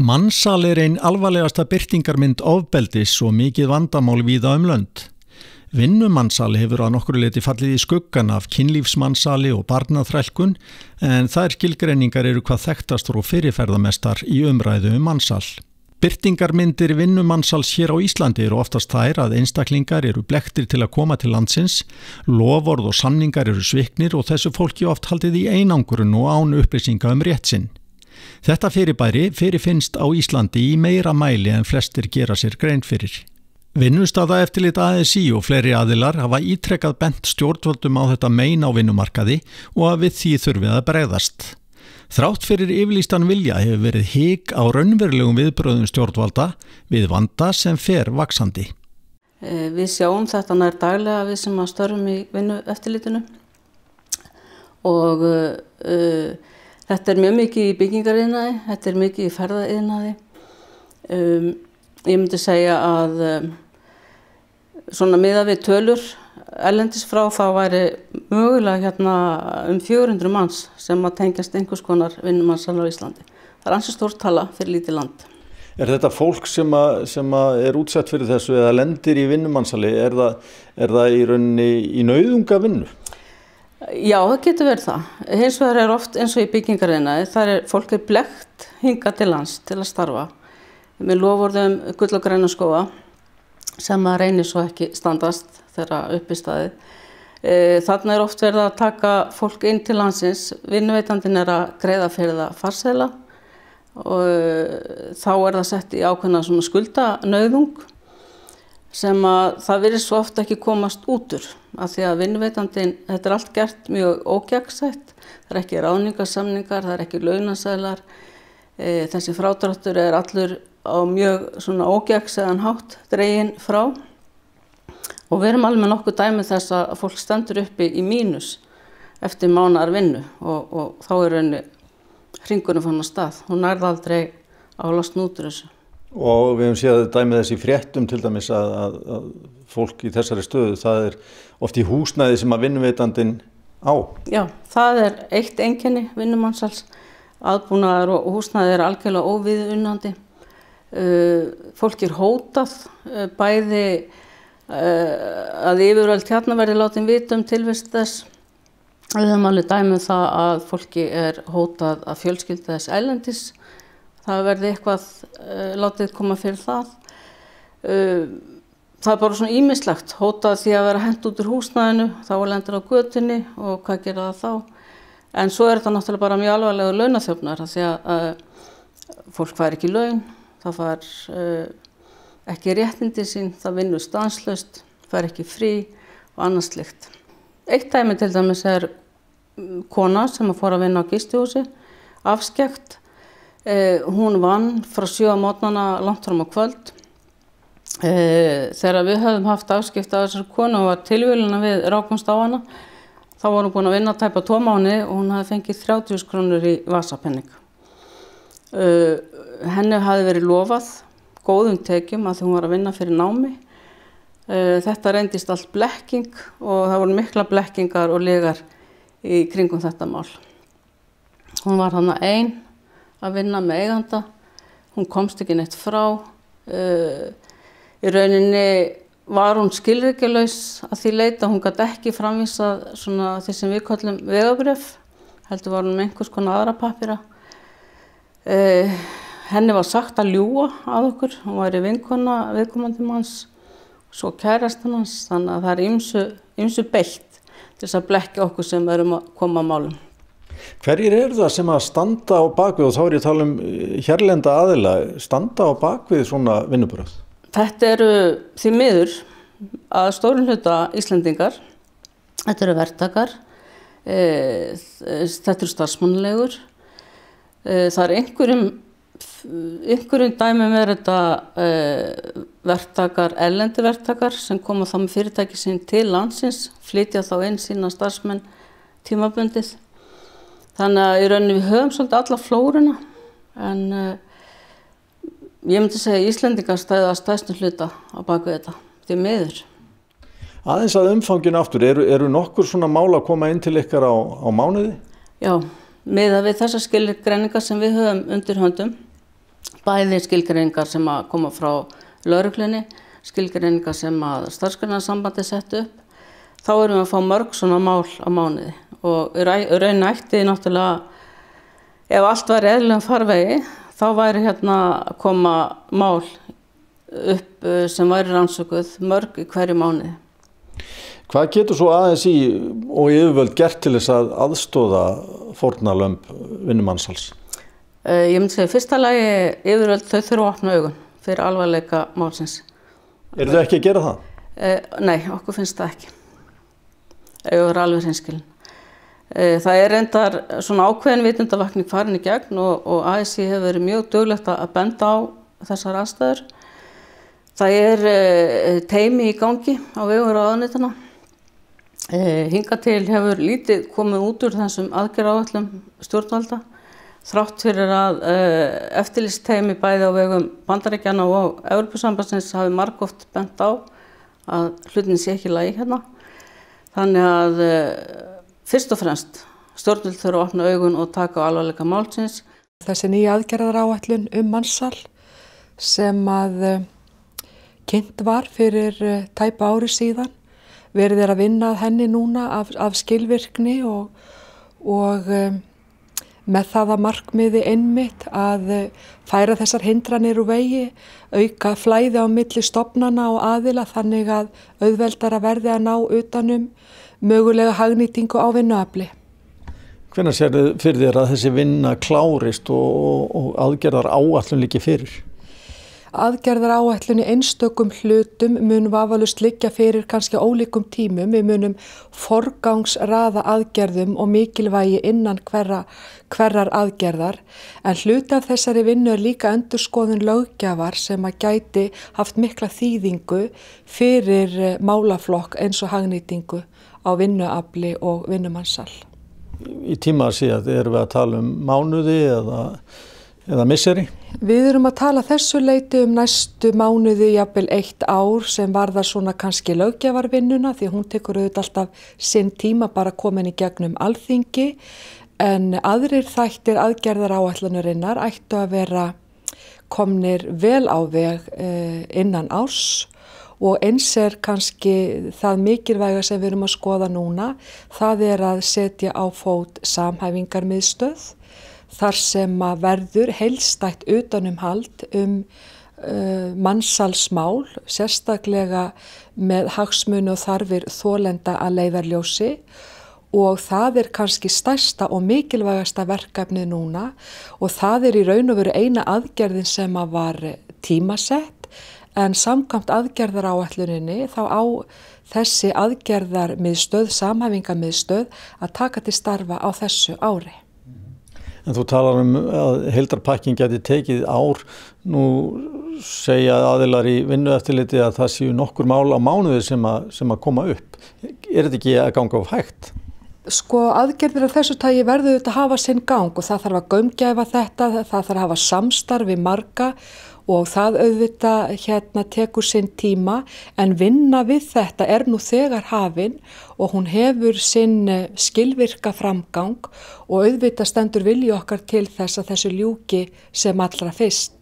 Mansal ein alvarlegasta birtingarmynd ofbeldis og mikið vandamál víða lönd. Vinnumansal hefur að nokkru leyti fallið í skuggan af kynlífsmansali og barnaþrælkun, en þær skilgreiningar eru hvað þekktast og fyrirferðamestar í umræðu mansal. Birtingarmyndir vinnumansals hér á Íslandi eru oftast þær að einstaklingar eru blekktir til að koma til landsins, loforð og samningar eru sviknir og þessu fólki oft haldið í einangrun og án upplýsinga rétt sinn. Þetta fyrirbæri fyrirfinnst á Íslandi í meira mæli en flestir gera sér grein fyrir. Vinnustaðaeftirlit ASÍ og fleiri aðilar hafa ítrekkað bent stjórnvöldum á þetta mein á vinnumarkaði og að við því þurfið að bregðast. Þrátt fyrir yfirlýstan vilja hefur verið hik á raunverulegum viðbrögðum stjórnvalda við vanda sem fer vaxandi. Við sjáum þetta nær daglega við sem að störfum í vinnueftirlitinu og þetta mjög mikið í byggingariðnaði, þetta mikið í ferðaiðnaði. Ég myndi segja að svona miðað við tölur erlendis frá þá væri mögulega hérna 400 manns sem að tengjast einhvers konar vinnumansal á Íslandi. Það ansi stór tala fyrir lítið land. Er þetta fólk sem er útsett fyrir þessu eða lendir í vinnumansali, er það í rauninni í nauðunga vinnu? Já, það getur verið það. Hins vegar oft eins og í byggingariðnaði, þar fólk blekkt hingað til lands til að starfa. Með loforðum gull og græna skóga sem að reynir svo ekki standast þegar upp í staðið. Þarna oft verið að taka fólk inn til landsins, vinnuveitandinn að greiða fyrir það farseðla og þá það sett í ákveðna svona skuldanauðung sem að það virðist svo oft ekki komast út úr af því að vinnuveitandinn, þetta allt gert mjög ógegnsætt, það ekki ráðningarsamningar, það ekki launaseðlar, þessi frádráttur allur á mjög svona ógegnsæðan hátt dreginn frá og við erum alveg með nokkuð dæmi þess að fólk stendur uppi í mínus eftir mánaðar vinnu og þá henni hringurinn fann á stað, hún nærði aldrei að losna út úr þessu. Og við höfum séð dæmið þessi fréttum til dæmis að fólk í þessari stöðu, það oft í húsnæði sem að vinnuveitandinn á. Já, það eitt einkenni vinnumansals, aðbúnaður og húsnæði algjörlega óviðunandi. Fólk hótað, bæði að yfirvöld hérna verði látin vita tilvist þess. Við höfum alveg dæmið það að fólki hótað að fjölskylda þess erlendis. Það verði eitthvað látið koma fyrir það. Það bara svona ýmislegt, hótað því að vera hent út úr húsnæðinu, þá lendir á götunni og hvað gera það þá. En svo þetta náttúrulega bara mjög alvarlegur launaþjófnaður því að fólk fær ekki laun, það fær ekki réttindi sín, það vinnur stanslaust, fær ekki frí og annað slíkt. Eitt dæmi til dæmis kona sem fór að vinna á gistihúsi, afskekkt. Hún vann frá 7 á morgnana langt fram á kvöld. Þegar við höfum haft afskipti af þessari konu og var tilvílina við rákumst á hana, þá var hún búin að vinna tæpa 2 mánuði og hún hafði fengið 30.000 krónur í vasapenning. Henni hafði verið lofað góðum tekjum að því hún var að vinna fyrir námi. Þetta reyndist allt blekking og það voru mikla blekkingar og lygar í kringum þetta mál. Hún var þarna ein að vinna með eiganda, hún komst ekki neitt frá. Í rauninni var hún skilríkjalaus að því leyti að hún gat ekki framvísað svona því sem við köllum vegabréf, heldur var hún með einhvers konar aðra pappíra. Henni var sagt að ljúga að okkur, hún væri vinkona viðkomandi manns, svo kærastan hans, þannig að það ýmsu beitt til þess að blekkja okkur sem erum að koma að málum. Hverjir eru það sem að standa á bakvið, og þá ég að tala hérlenda aðila, standa á bakvið svona vinnubrögð? Þetta eru því miður að stórum hluta Íslendingar, þetta eru verktakar, þetta eru starfsmannaleigur, það einhverjum dæmum þetta verktakar, erlendi verktakar sem koma þá með fyrirtæki sín til landsins, flytja þá inn sína starfsmenn tímabundið. Þannig að í rauninni við höfum svolítið alla flóruna en ég myndi segja að Íslendingar stæða stærstum hluta á bakvið þetta, því miður. Aðeins að umfanginu aftur, eru nokkur svona mál að koma inn til ykkar á mánuði? Já, miðað við þessar skilgreiningar sem við höfum undir höndum, bæði skilgreiningar sem að koma frá lögreglunni, skilgreiningar sem að starfsgreinasambandið setti upp. Þá erum við að fá mörg svona mál á mánuði og raun ætti náttúrulega, ef allt væri eðlilegum farvegi, þá væri hérna að koma mál upp sem væri rannsökuð mörg í hverju mánuði. Hvað getur svo ASÍ og yfirvöld gert til þess að aðstoða fórnarlömb vinnumansals? Ég myndi segja fyrsta lagi yfirvöld þau þurfa að opna augun fyrir alvarleika málsins. Eru þau ekki að gera það? Nei, okkur finnst það ekki. Ég er alveg hreinskilin. Það er reyndar svona ákveðin vitundavakning farin í gegn og ASÍ hefur verið mjög duglegt að benda á þessar aðstæður. Það er teymi í gangi á vegum ráðuneytanna. Hingað til hefur lítið komið út úr þessum aðgerðaáætlun stjórnvalda. Þrátt fyrir að eftirlitsteymi bæði á vegum Bandaríkjanna og Evrópusambandsins hafi margoft bent á að hlutin sé ekki í lagi hérna. Þannig að fyrst og fremst stjórnvöld þurfa að opna augun og taka á alvarleika málsins. Þessi nýja aðgerðaráætlun mannshal sem að kynnt var fyrir tæpa ári síðan, verið að vinna að henni núna af skilvirkni og með það að markmiði einmitt að færa þessar hindranir úr vegi, auka flæði á milli stofnana og aðila þannig að auðveldara verði að ná utanum mögulega hagnýtingu á vinnuafli. Hvenær sérðu fyrir þér að þessi vinna klárist og aðgerðar áætlun liggi fyrir? Aðgerðar áætlun í einstökum hlutum mun vafalaust liggja fyrir kannski ólíkum tímum. Við munum forgangsraða aðgerðum og mikilvægi innan hverrar aðgerðar. En hluti af þessari vinnu er líka endurskoðun löggjafar sem að gæti haft mikla þýðingu fyrir málaflokk eins og hagnýtingu á vinnuafli og vinnumansal. Í tíma síðan erum við að tala mánuði eða misseri? Við erum að tala þessu leyti næstu mánuði, jafnvel 1 ár sem varðar svona kannski löggjafarvinnuna því hún tekur auðvitað alltaf sinn tíma bara komin í gegnum Alþingi en aðrir þættir aðgerðaráætlunarinnar ættu að vera komnir vel á veg innan árs og eins er kannski það mikilvæga sem við erum að skoða núna, það er að setja á fót samhæfingarmiðstöð þar sem að verður heildstætt utanumhald mansalsmál, sérstaklega með hagsmuni og þarfir þolenda að leiðarljósi og það er kannski stærsta og mikilvægasta verkefnið núna og það er í raun og veru eina aðgerðin sem að var tímasett en samkvæmt aðgerðaráætluninni þá á þessi aðgerðarmiðstöð, samhæfingarmiðstöð að taka til starfa á þessu ári. En þú talar að heildarpakking geti tekið ár. Nú segja aðilar í vinnueftirliti að það séu nokkur mál á mánuði sem að koma upp. Er þetta ekki að ganga of hægt? Sko aðgerðir af þessu tagi verður þetta að hafa sinn gang og það þarf að gaumgæfa þetta, það þarf að hafa samstarf við marga og það auðvitað tekur sinn tíma en vinna við þetta er nú þegar hafin og hún hefur sinn skilvirka framgang og auðvitað stendur vilji okkar til þess að þessu ljúki sem allra fyrst.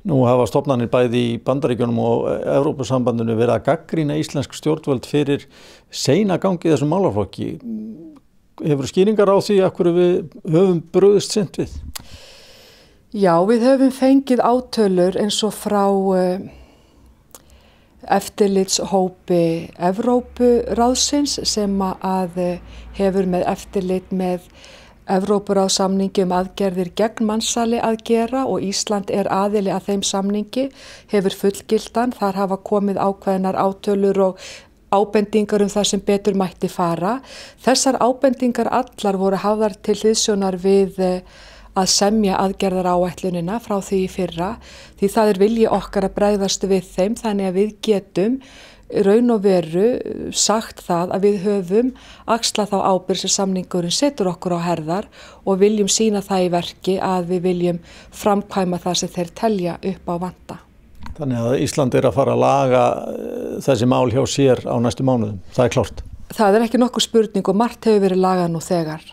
Nú hafa stofnanir bæði í Bandaríkjunum og Evrópusambandinu verið að gagnrýna íslensk stjórnvöld fyrir seinagang í þessum málaflokki. Hefur skýringar á því að hverju við höfum brugðist seint við? Já, við höfum fengið átölur eins og frá eftirlitshópi Evrópuráðsins sem að hefur með eftirlit með Evrópuráðssamningi aðgerðir gegn mansali að gera og Ísland er aðili að þeim samningi, hefur fullgildan, þar hafa komið ákveðnar átölur og ábendingar það sem betur mætti fara. Þessar ábendingar allar voru hafðar til hliðsjónar við að semja aðgerðaráætlunina frá því í fyrra því það er vilji okkar að bregðast við þeim þannig að við getum raun og veru sagt það að við höfum axlað þá ábyrgð sem samningurinn setur okkur á herðar og viljum sýna það í verki að við viljum framkvæma það sem þeir telja upp á vanda. Þannig að Ísland er að fara að laga þessi mál hjá sér á næstu mánuðum, það er klárt? Það er ekki nokkur spurning og margt hefur verið lagað nú þegar.